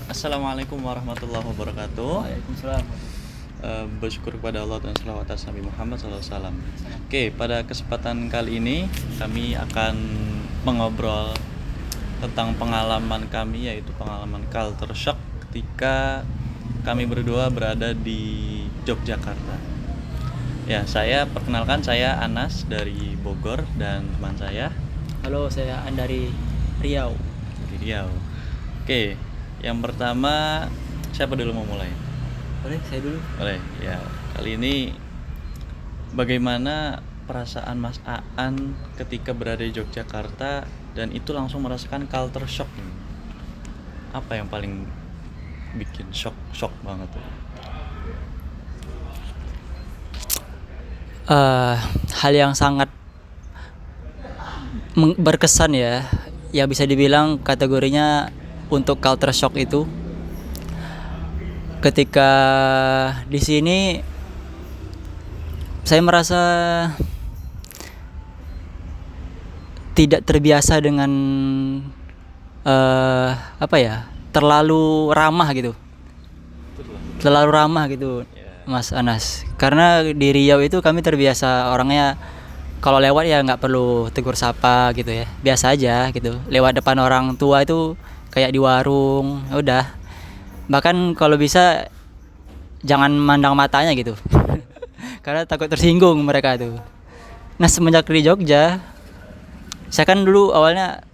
Assalamualaikum warahmatullahi wabarakatuh. Waalaikumsalam. Bersyukur kepada Allah dan salawat atas Nabi Muhammad SAW. Oke, pada kesempatan kali ini kami akan mengobrol tentang pengalaman kami, yaitu pengalaman culture shock ketika kami berdua berada di Yogyakarta. Ya, saya perkenalkan, saya Anas dari Bogor dan teman saya Halo, saya Andari Riau. dari Riau. Oke, yang pertama siapa dulu mau mulai? Boleh, saya dulu. Boleh. Ya, kali ini bagaimana perasaan Mas Aan ketika berada di Yogyakarta dan itu langsung merasakan culture shock ini? Apa yang paling bikin shock banget tuh? Hal yang sangat berkesan ya, ya bisa dibilang kategorinya untuk culture shock itu ketika di sini saya merasa tidak terbiasa dengan terlalu ramah gitu. Terlalu ramah gitu, Mas Anas. Karena di Riau itu kami terbiasa orangnya kalau lewat ya nggak perlu tegur sapa gitu ya, biasa aja gitu. Lewat depan orang tua itu kayak di warung, udah. Bahkan kalau bisa jangan mandang matanya gitu, karena takut tersinggung mereka tuh. Nah semenjak di Jogja, saya kan dulu awalnya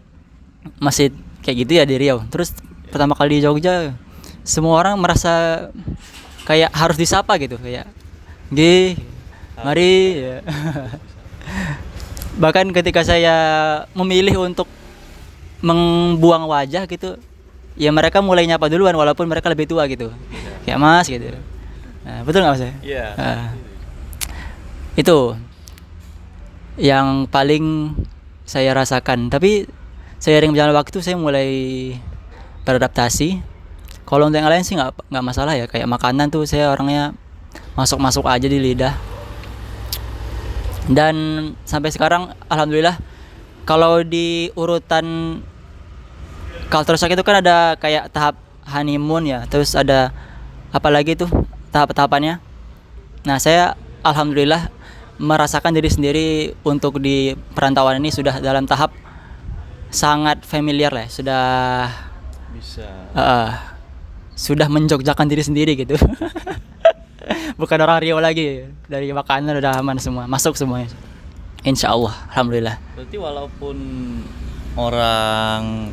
masih kayak gitu ya di Riau. Terus pertama kali di Jogja, semua orang merasa kayak harus disapa gitu, kayak "Gi, mari." Ya. Bahkan ketika saya memilih untuk membuang wajah gitu, ya mereka mulai nyapa duluan walaupun mereka lebih tua gitu. Kayak "Mas" gitu. Nah, betul nggak Mas ya? Iya. Itu yang paling saya rasakan. Tapi seiring berjalan waktu saya mulai beradaptasi. Kalau untuk yang lain sih nggak masalah ya. Kayak makanan tuh saya orangnya masuk aja di lidah. Dan sampai sekarang alhamdulillah, kalau di urutan culture shock itu kan ada kayak tahap honeymoon ya, terus ada apa lagi tuh tahap-tahapannya. Nah saya alhamdulillah merasakan diri sendiri untuk di perantauan ini sudah dalam tahap sangat familiar lah, Bisa. sudah menjogjakan diri sendiri gitu. Bukan orang Riau lagi, dari makanan udah aman semua, masuk semuanya. Insya Allah, alhamdulillah. Berarti walaupun orang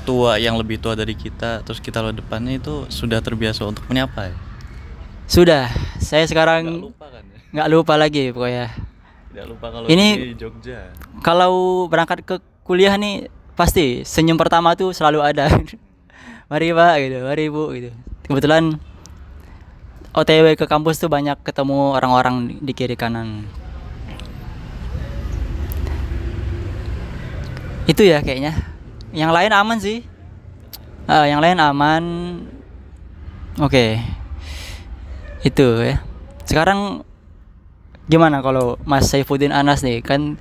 tua yang lebih tua dari kita, terus kita lewat depannya itu sudah terbiasa untuk menyapa ya? Sudah, saya sekarang Nggak lupa kan ya? nggak lupa lagi pokoknya. Tidak lupa kalau Ini di Jogja. kalau berangkat ke kuliah nih pasti senyum pertama tuh selalu ada. Mari Pak gitu, mari Bu gitu. Kebetulan OTW ke kampus tuh banyak ketemu orang-orang di kiri kanan. Itu ya kayaknya. Yang lain aman sih. Yang lain aman. Oke. Itu ya. Sekarang gimana kalau Mas Saifuddin Anas nih? Kan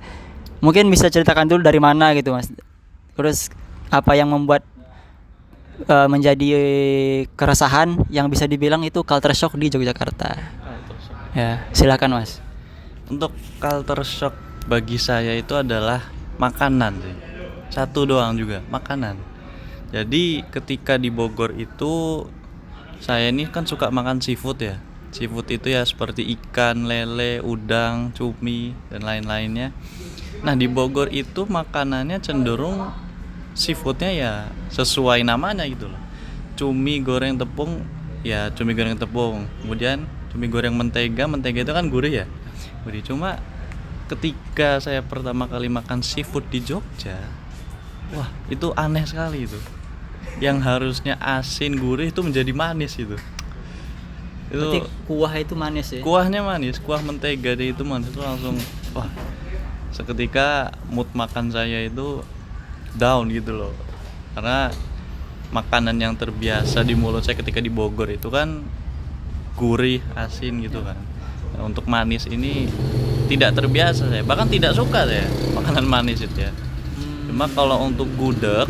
mungkin bisa ceritakan dulu dari mana gitu, Mas. Terus apa yang membuat menjadi keresahan yang bisa dibilang itu culture shock di Yogyakarta. Ya, silakan Mas. Untuk culture shock bagi saya itu adalah makanan sih. Satu doang juga, makanan. Jadi ketika di Bogor itu saya ini kan suka makan seafood ya. Seafood itu ya seperti ikan, lele, udang, cumi dan lain-lainnya. Nah, di Bogor itu makanannya cenderung seafoodnya ya sesuai namanya gitu loh. Cumi goreng tepung ya cumi goreng tepung. Kemudian cumi goreng mentega itu kan gurih ya. Gurih. Cuma ketika saya pertama kali makan seafood di Jogja, wah itu aneh sekali itu. Yang harusnya asin gurih itu menjadi manis itu. Berarti kuah itu manis ya? Kuahnya manis, kuah mentega deh itu manis, itu langsung wah. Seketika mood makan saya itu down gitu loh. Karena makanan yang terbiasa di mulut saya ketika di Bogor itu kan gurih, asin gitu kan. Nah, untuk manis ini tidak terbiasa saya, bahkan tidak suka saya makanan manis itu ya. Cuma kalau untuk gudeg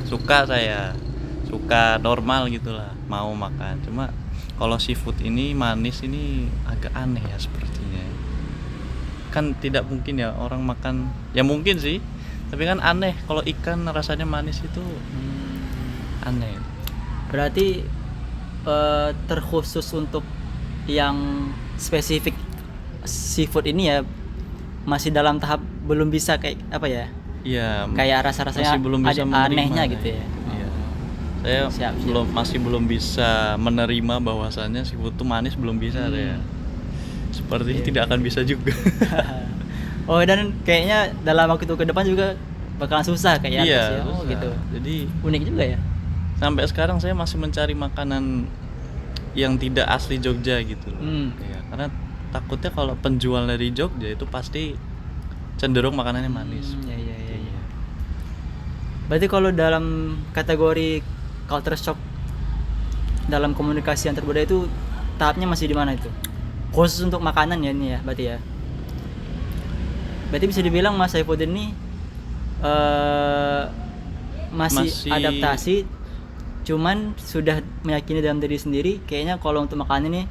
suka saya. suka normal gitulah, mau makan. Cuma kalau seafood ini manis ini agak aneh ya sepertinya. Kan tidak mungkin ya orang makan, ya mungkin sih, tapi kan aneh kalau ikan rasanya manis itu aneh. Berarti terkhusus untuk yang spesifik seafood ini ya masih dalam tahap belum bisa kayak apa ya? Iya, Kayak rasa-rasanya masih belum bisa ada menerima anehnya gitu ya. Iya. Saya Siap. masih belum bisa menerima bahwasannya seafood itu manis, belum bisa saya. Seperti tidak akan bisa juga. Oh, dan kayaknya dalam waktu ke depan juga bakalan susah kayak Iya, atas ya. Oh, susah. gitu. Jadi Unik juga ya. sampai sekarang saya masih mencari makanan yang tidak asli Jogja gitu loh. Ya, karena takutnya kalau penjual dari Jogja itu pasti cenderung makanannya manis. Iya. Berarti kalau dalam kategori culture shock dalam komunikasi antar budaya itu tahapnya masih di mana itu? Khusus untuk makanan ya ini ya, berarti ya. Berarti bisa dibilang Mas Saifuddin ini masih adaptasi, cuman sudah meyakini dalam diri sendiri kayaknya kalau untuk makanan ini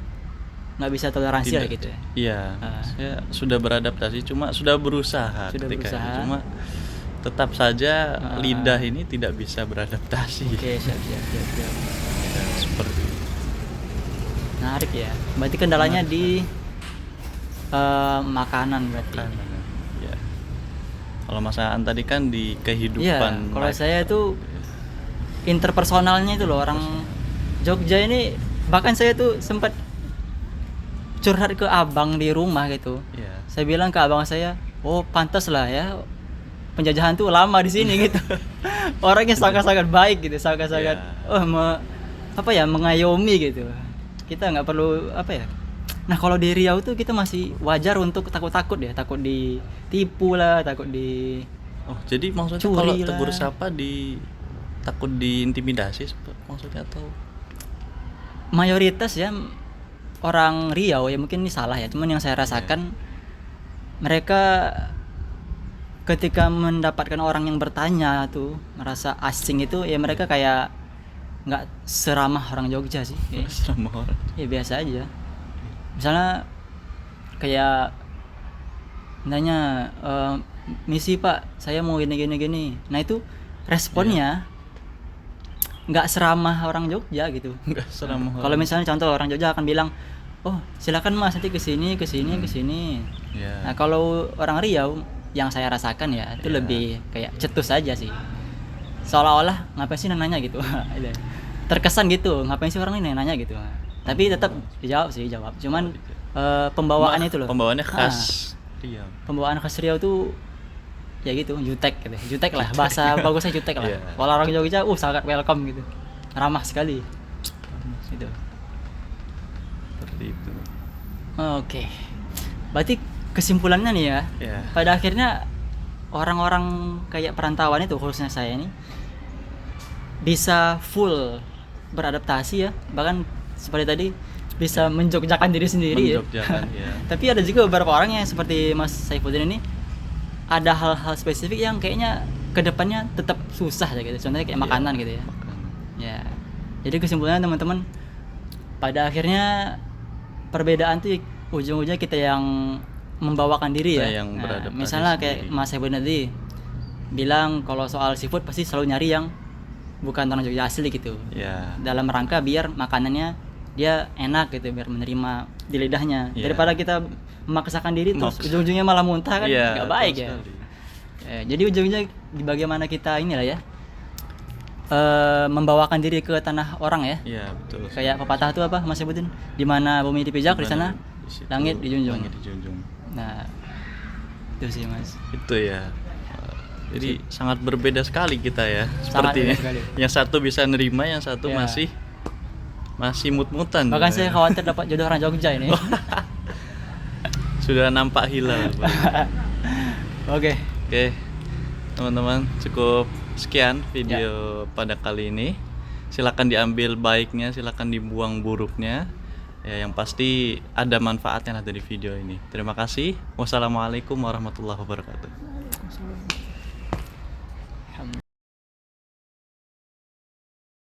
nggak bisa toleransi lah gitu ya. Iya, saya sudah beradaptasi, cuma sudah berusaha ketika itu. Cuma tetap saja lidah ini tidak bisa beradaptasi. Oke, siap. Ya, seperti itu. Menarik ya. Berarti kendalanya di makanan berarti. Ya. Kalau Mas Aan tadi kan di kehidupan. Iya, kalau saya itu interpersonalnya itu loh, orang Jogja ini, bahkan saya tuh sempat curhat ke abang di rumah gitu. Iya. Saya bilang ke abang saya, oh pantas lah ya penjajahan tuh lama di sini gitu. Orangnya sangat-sangat baik gitu, sangat-sangat mengayomi gitu. Kita nggak perlu apa ya. Nah kalau di Riau tuh kita masih wajar untuk takut-takut ya, takut ditipu lah, takut di. Oh jadi maksudnya Curi kalau lah. tegur sapa takut diintimidasi maksudnya atau? Mayoritas ya orang Riau ya, mungkin ini salah ya, cuman yang saya rasakan mereka ketika mendapatkan orang yang bertanya tuh merasa asing itu ya, mereka kayak nggak seramah orang Jogja sih. Sama orang. Ya biasa aja. Misalnya kayak nanya, misi Pak, saya mau gini. Nah itu responnya nggak seramah orang Jogja gitu. Enggak seramah. Kalau misalnya contoh orang Jogja akan bilang, oh silakan Mas nanti kesini. Yeah. Nah kalau orang Riau yang saya rasakan ya itu lebih kayak cetus aja sih, seolah-olah ngapain sih nanya gitu. Terkesan gitu, ngapain sih orang ini nanya gitu. Tapi tetap dijawab, cuman pembawaannya itu loh, pembawaannya khas Riau. Pembawaan khas Riau tuh ya gitu, jutek lah, bahasa bagusnya jutek lah. Kalau orang Jogja sangat welcome gitu, ramah sekali gitu. Seperti itu. Oke. Berarti kesimpulannya nih ya, pada akhirnya orang-orang kayak perantauan itu, khususnya saya ini, bisa full beradaptasi ya, bahkan seperti tadi bisa menjogjakan diri sendiri ya. Tapi ada juga beberapa orang yang seperti Mas Saifuddin ini, ada hal-hal spesifik yang kayaknya kedepannya tetap susah ya gitu, contohnya kayak makanan gitu ya. Ya, jadi kesimpulannya teman-teman, pada akhirnya perbedaan tuh ujung-ujungnya kita yang membawakan diri ya. Misalnya kayak Mas Saifuddin tadi bilang kalau soal seafood pasti selalu nyari yang bukan orang Jogja asli gitu. Dalam rangka biar makanannya dia enak gitu, biar menerima di lidahnya. Daripada kita memaksakan diri terus ujung-ujungnya malah muntah kan, nggak baik ya. Jadi ujung-ujungnya bagaimana kita inilah ya, membawakan diri ke tanah orang ya. Iya betul. Kayak pepatah itu apa Mas Saifuddin? Di mana bumi dipijak, di sana langit dijunjung. Nah, itu sih Mas. Itu ya. Jadi sangat berbeda sekali kita ya. Sepertinya. Yang satu bisa nerima, yang satu masih mut-mutan. Bahkan saya khawatir dapat jodoh orang Jogja ini. Sudah nampak hilal. Oke, teman-teman, cukup sekian video pada kali ini. Silakan diambil baiknya, silakan dibuang buruknya. Ya, yang pasti ada manfaatnya dari video ini. Terima kasih. Wassalamualaikum warahmatullahi wabarakatuh.